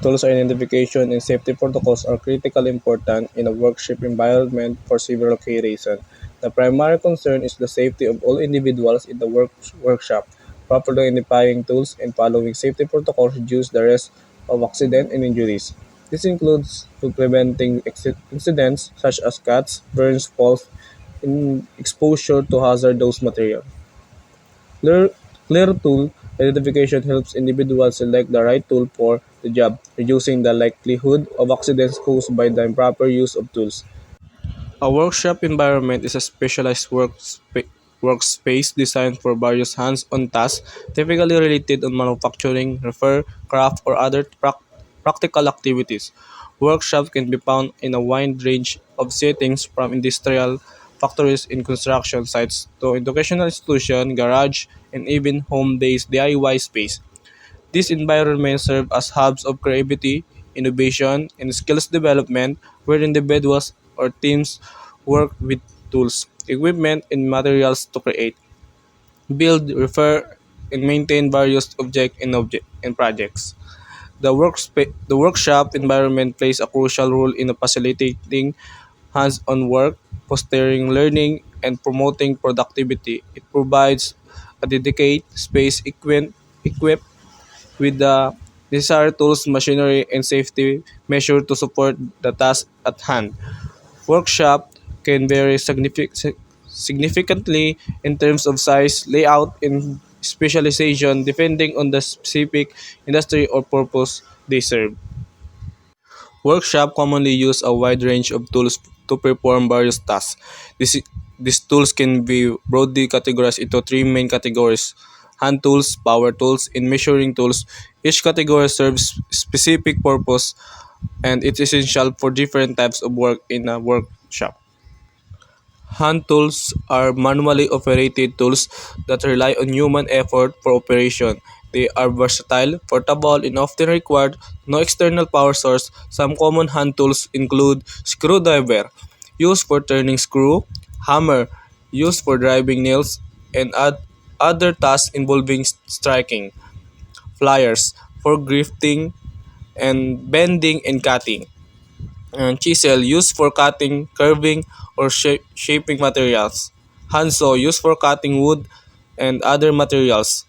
Tools identification and safety protocols are critically important in a workshop environment for several key reasons. The primary concern is the safety of all individuals in the workshop. Properly identifying tools and following safety protocols reduce the risk of accident and injuries. This includes to preventing incidents such as cuts, burns, falls, and exposure to hazardous material. Clear, clear tool identification helps individuals select the right tool for the job, reducing the likelihood of accidents caused by the improper use of tools. A workshop environment is a specialized workspace designed for various hands-on tasks, typically related to manufacturing, repair, craft, or other practical activities. Workshops can be found in a wide range of settings, from industrial factories in construction sites to educational institutions, garage, and even home-based DIY space. These environments serve as hubs of creativity, innovation, and skills development where individuals or teams work with tools, equipment, and materials to create, build, repair, and maintain various objects and projects. The workshop environment plays a crucial role in facilitating hands-on work, fostering learning, and promoting productivity. It provides a dedicated space equipped with the necessary tools, machinery, and safety measures to support the task at hand. Workshop can vary significantly in terms of size, layout, and specialization depending on the specific industry or purpose they serve. Workshop commonly use a wide range of tools to perform various tasks. This, these tools can be broadly categorized into three main categories: hand tools, power tools, and measuring tools. Each category serves specific purpose and it's essential for different types of work in a workshop. Hand tools are manually operated tools that rely on human effort for operation. They are versatile, portable, and often require no external power source. Some common hand tools include screwdriver, used for turning screw, hammer, used for driving nails, and other tasks involving striking, pliers for grafting and bending and cutting, and chisel used for cutting, curving, or shaping materials. Handsaw used for cutting wood and other materials.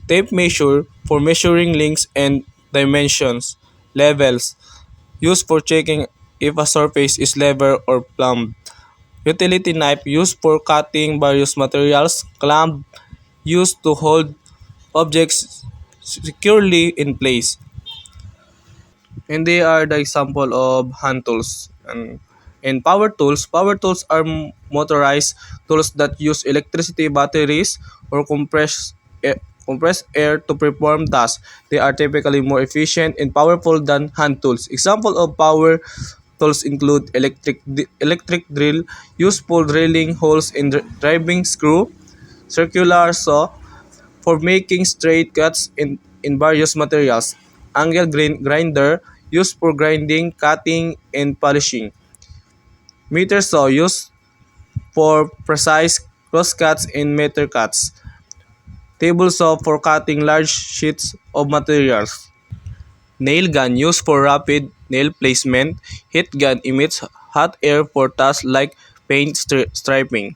Tape measure for measuring lengths and dimensions. Levels used for checking if a surface is level or plumbed. Utility knife used for cutting various materials. Clamp used to hold objects securely in place. And they are the example of hand tools. And in power tools are motorized tools that use electricity, batteries, or compressed air to perform tasks. They are typically more efficient and powerful than hand tools. Example of power tools include electric drill, used for drilling holes in driving screw, circular saw for making straight cuts in various materials. Grinder used for grinding, cutting, and polishing. Meter saw used for precise cross cuts and meter cuts. Table saw for cutting large sheets of materials. Nail gun used for rapid nail placement. Heat gun emits hot air for tasks like paint striping.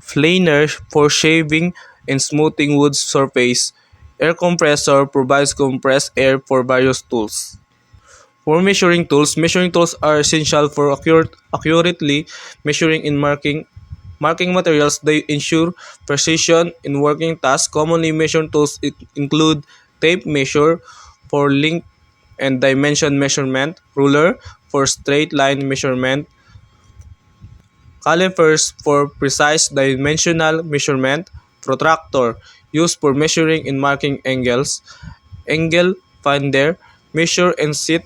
Planer for shaving and smoothing wood surface. Air compressor provides compressed air for various tools. For measuring tools are essential for accurately measuring and marking materials. They ensure precision in working tasks. Commonly measured tools include tape measure for length and dimension measurement, ruler for straight line measurement, calipers for precise dimensional measurement, protractor used for measuring and marking angles, angle finder measure and set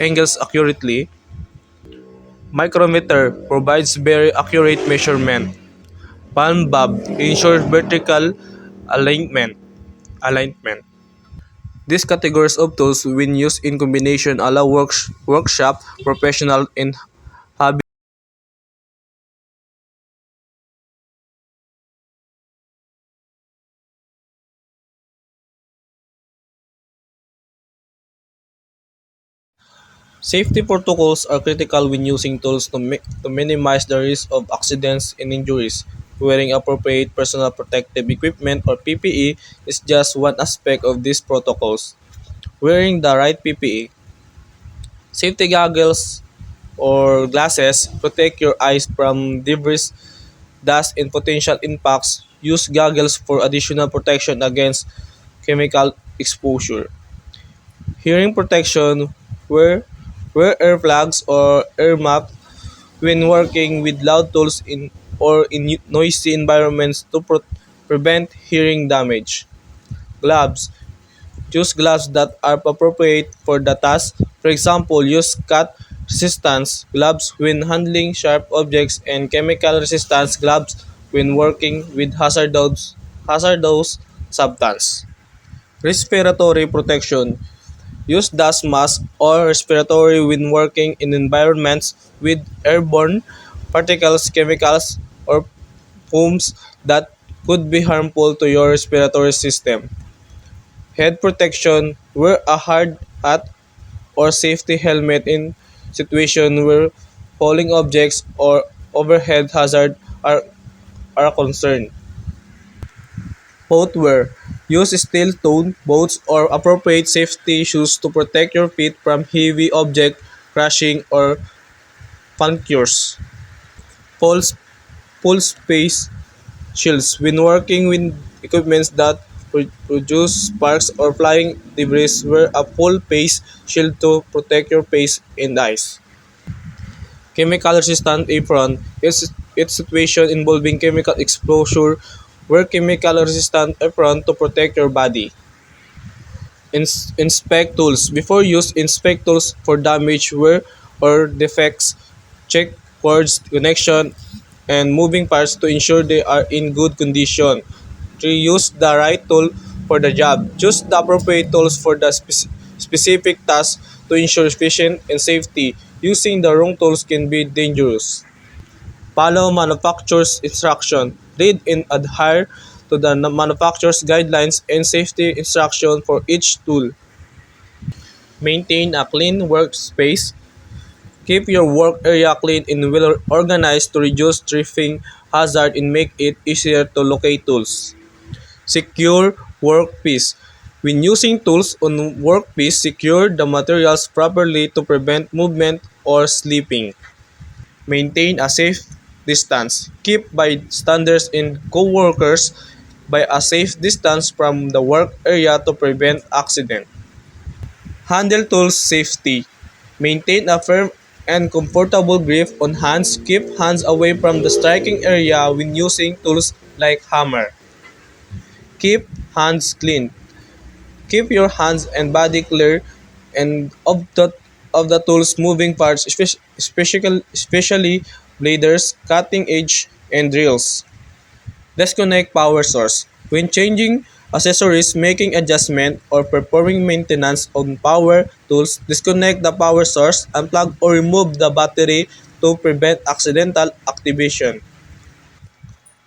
angles accurately, micrometer provides very accurate measurement, palm bob ensures vertical alignment. alignment. These categories of tools, when used in combination, allow workshop professional and hobby Safety protocols are critical when using tools to minimize the risk of accidents and injuries. Wearing appropriate personal protective equipment or PPE is just one aspect of these protocols. Wearing the right PPE, safety goggles or glasses protect your eyes from debris, dust, and potential impacts. Use goggles for additional protection against chemical exposure. Hearing protection, wear, wear earplugs or earmuffs when working with loud tools in noisy environments to prevent hearing damage. Gloves. Use gloves that are appropriate for the task. For example, use cut resistance gloves when handling sharp objects and chemical resistance gloves when working with hazardous substances. Respiratory protection. Use dust mask or respiratory when working in environments with airborne particles, chemicals, or fumes that could be harmful to your respiratory system. Head protection. Wear a hard hat or safety helmet in situations where falling objects or overhead hazard are a concern. Footwear. Use steel-toed boots or appropriate safety shoes to protect your feet from heavy object crushing or punctures. Pulse, pulse space shields. When working with equipment that produce sparks or flying debris, wear a full face shield to protect your face and eyes. Chemical resistant apron is its situation involving chemical exposure. Wear chemical resistant apron to protect your body. Inspect tools. Before use, inspect tools for damage, wear, or defects. Check cords, connection, and moving parts to ensure they are in good condition. 3. Use the right tool for the job. Choose the appropriate tools for the specific task to ensure efficient and safety. Using the wrong tools can be dangerous. Follow manufacturer's instruction. Read and adhere to the manufacturer's guidelines and safety instruction for each tool. Maintain a clean workspace. Keep your work area clean and well organized to reduce drifting hazard and make it easier to locate tools. Secure workpiece. When using tools on workpiece, secure the materials properly to prevent movement or slipping. Maintain a safe distance. Keep by standards and co-workers by a safe distance from the work area to prevent accident. Handle tools safety. Maintain a firm and comfortable grip on hands. Keep hands away from the striking area when using tools like hammer. Keep hands clean. Keep your hands and body clear and of the tool's moving parts, especially bladers, cutting edge, and drills. Disconnect power source. When changing accessories, making adjustment, or performing maintenance on power tools, disconnect the power source, unplug or remove the battery to prevent accidental activation.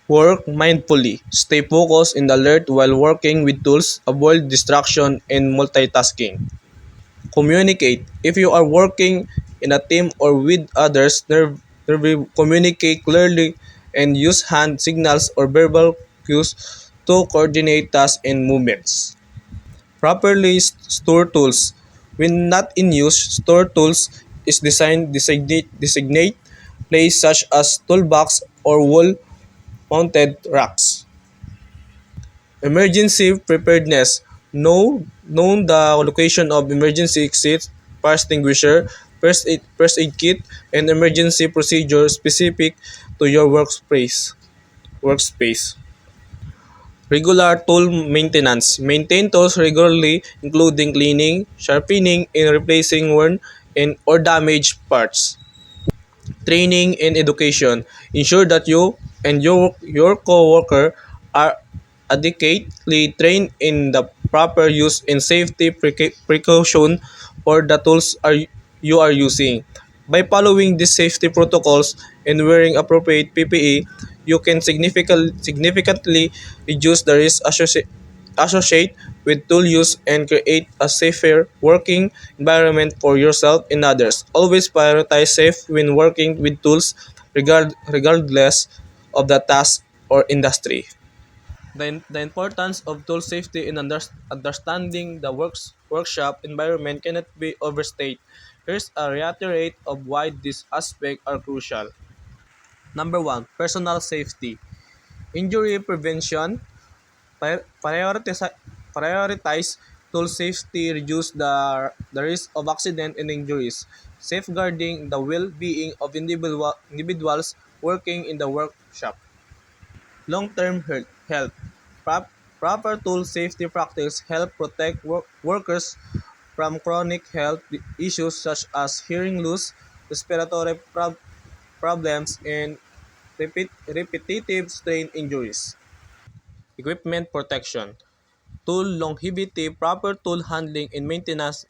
Work mindfully. Stay focused and alert while working with tools. Avoid distraction and multitasking. Communicate. If you are working in a team or with others, communicate clearly and use hand signals or verbal cues to coordinate tasks and movements. Properly store tools. When not in use, store tools is designate place such as toolbox or wall mounted racks. Emergency preparedness. Know the location of emergency exits, fire extinguisher, first aid kit, and emergency procedure specific to your workspace. Regular tool maintenance. Maintain tools regularly, including cleaning, sharpening, and replacing worn and or damaged parts. Training and education. Ensure that you and your coworker are adequately trained in the proper use and safety precaution for the tools you are using. By following these safety protocols and wearing appropriate PPE, you can significantly reduce the risk associate with tool use and create a safer working environment for yourself and others. Always prioritize safe when working with tools regardless of the task or industry. The importance of tool safety in understanding the workshop environment cannot be overstated. Here's a reiterate of why these aspects are crucial. Number one, personal safety. Injury prevention. Prioritize tool safety, reduce the risk of accident and injuries, safeguarding the well-being of individuals working in the workshop. Long-term health. Prop, proper tool safety practice help protect workers from chronic health issues such as hearing loss, respiratory problems, and repetitive strain injuries. Equipment protection. Tool longevity, proper tool handling and maintenance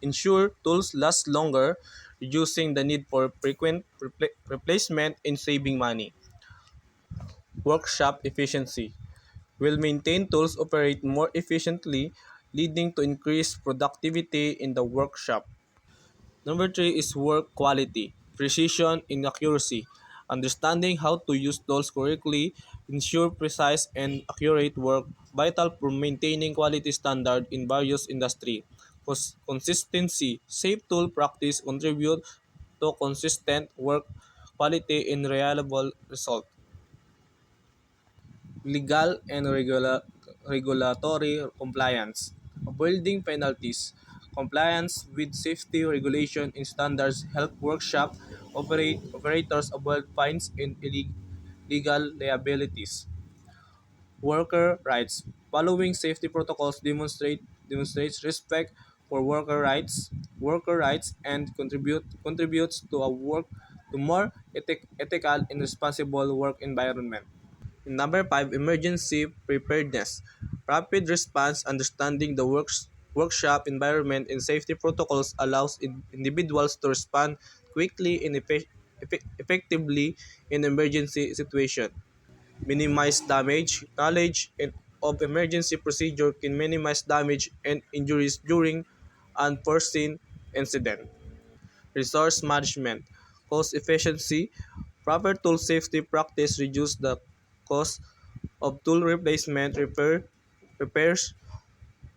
ensure tools last longer, reducing the need for frequent replacement and saving money. Workshop efficiency. Will maintain tools operate more efficiently, leading to increased productivity in the workshop. Number three is work quality, precision, and accuracy. Understanding how to use tools correctly ensure precise and accurate work, vital for maintaining quality standard in various industry. Consistency, safe tool practice contribute to consistent work quality and reliable result. Legal and regulatory compliance. Avoiding penalties. Compliance with safety regulation and standards help operators avoid fines and legal liabilities. Worker rights. Following safety protocols demonstrates respect for worker rights and contributes to a work to more ethical and responsible work environment. Number five, emergency preparedness. Rapid response, understanding the workshop environment and safety protocols allows individuals to respond quickly and effectively in emergency situation. Minimize damage. Knowledge of emergency procedure can minimize damage and injuries during unforeseen incident. Resource management. Cost efficiency. Proper tool safety practice reduce the cost of tool replacement, repairs,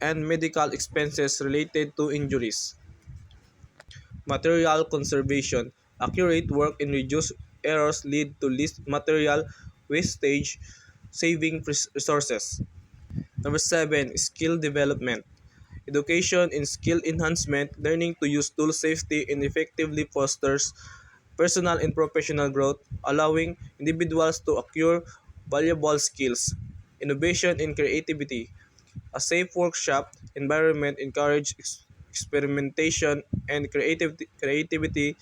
and medical expenses related to injuries. Material conservation. Accurate work and reduced errors lead to least material wastage, saving resources. Number seven, skill development. Education and skill enhancement, learning to use tool safety and effectively fosters personal and professional growth, allowing individuals to acquire valuable skills. Innovation and creativity. A safe workshop environment encourages experimentation and creativity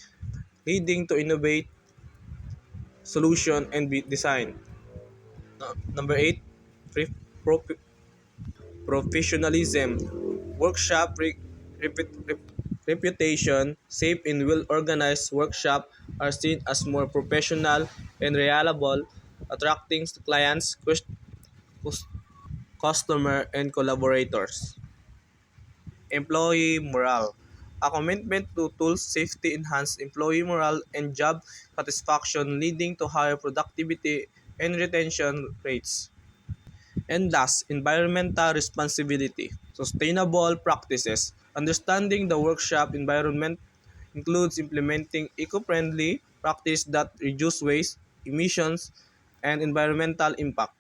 leading to innovate solution and design. Number 8, pre- pro- professionalism. Workshop reputation, safe and well-organized workshop are seen as more professional and reliable, attracting clients, customer, and collaborators. Employee morale. A commitment to tool safety enhance employee morale and job satisfaction, leading to higher productivity and retention rates. And last, environmental responsibility. Sustainable practices. Understanding the workshop environment includes implementing eco-friendly practice that reduce waste, emissions, and environmental impact.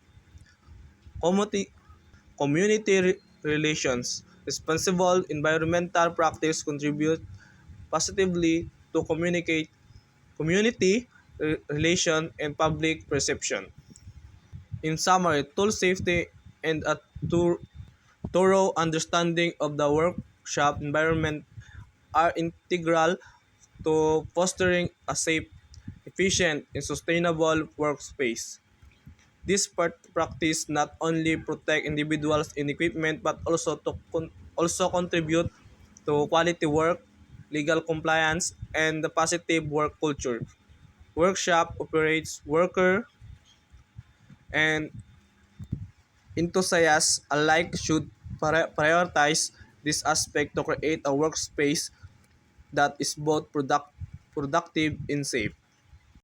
Community, relations. Responsible environmental practice contribute positively to community relation and public perception. In summary, tool safety and a thorough understanding of the workshop environment are integral to fostering a safe, efficient, and sustainable workspace. This practice not only protect individuals and equipment but also contribute to quality work, legal compliance, and the positive work culture. Workshop operates worker and Enthusiasts alike should prioritize this aspect to create a workspace that is both productive and safe.